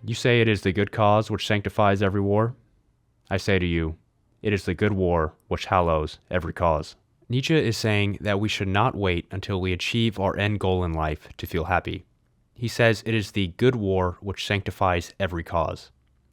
You say it is the good cause which sanctifies every war? I say to you, it is the good war which hallows every cause. Nietzsche is saying that we should not wait until we achieve our end goal in life to feel happy. He says it is the good war which sanctifies every cause.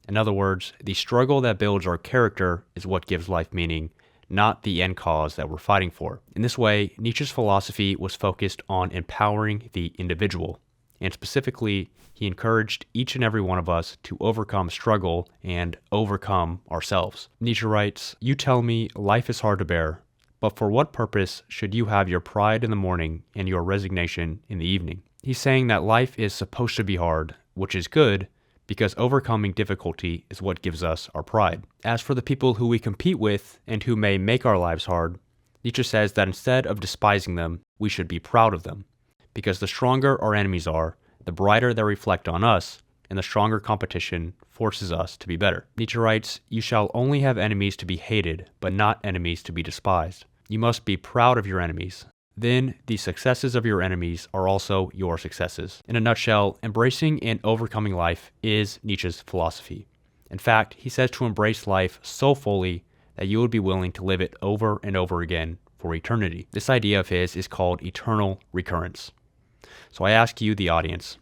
In other words, the struggle that builds our character is what gives life meaning, not the end cause that we're fighting for. In this way, Nietzsche's philosophy was focused on empowering the individual, and specifically, he encouraged each and every one of us to overcome struggle and overcome ourselves. Nietzsche writes, "You tell me life is hard to bear, but for what purpose should you have your pride in the morning and your resignation in the evening?" He's saying that life is supposed to be hard, which is good, because overcoming difficulty is what gives us our pride. As for the people who we compete with and who may make our lives hard, Nietzsche says that instead of despising them, we should be proud of them, because the stronger our enemies are, the brighter they reflect on us, and the stronger competition forces us to be better. Nietzsche writes, "You shall only have enemies to be hated, but not enemies to be despised. You must be proud of your enemies. Then the successes of your enemies are also your successes." In a nutshell, embracing and overcoming life is Nietzsche's philosophy. In fact, he says to embrace life so fully that you would be willing to live it over and over again for eternity. This idea of his is called eternal recurrence. So I ask you, the audience,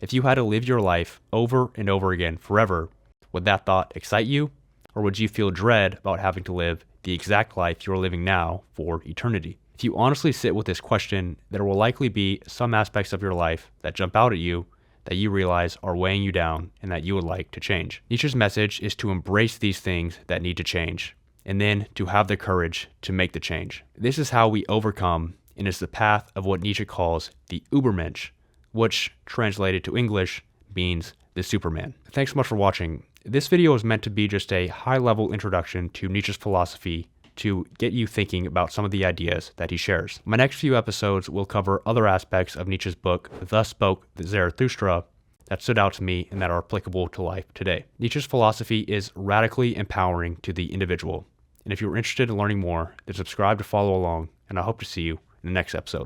if you had to live your life over and over again forever, would that thought excite you? Or would you feel dread about having to live the exact life you're living now for eternity? If you honestly sit with this question, there will likely be some aspects of your life that jump out at you that you realize are weighing you down and that you would like to change. Nietzsche's message is to embrace these things that need to change, and then to have the courage to make the change. This is how we overcome, and is the path of what Nietzsche calls the Übermensch, which, translated to English, means the Superman. Thanks so much for watching. This video is meant to be just a high-level introduction to Nietzsche's philosophy to get you thinking about some of the ideas that he shares. My next few episodes will cover other aspects of Nietzsche's book, Thus Spoke Zarathustra, that stood out to me and that are applicable to life today. Nietzsche's philosophy is radically empowering to the individual. And if you're interested in learning more, then subscribe to follow along, and I hope to see you in the next episode.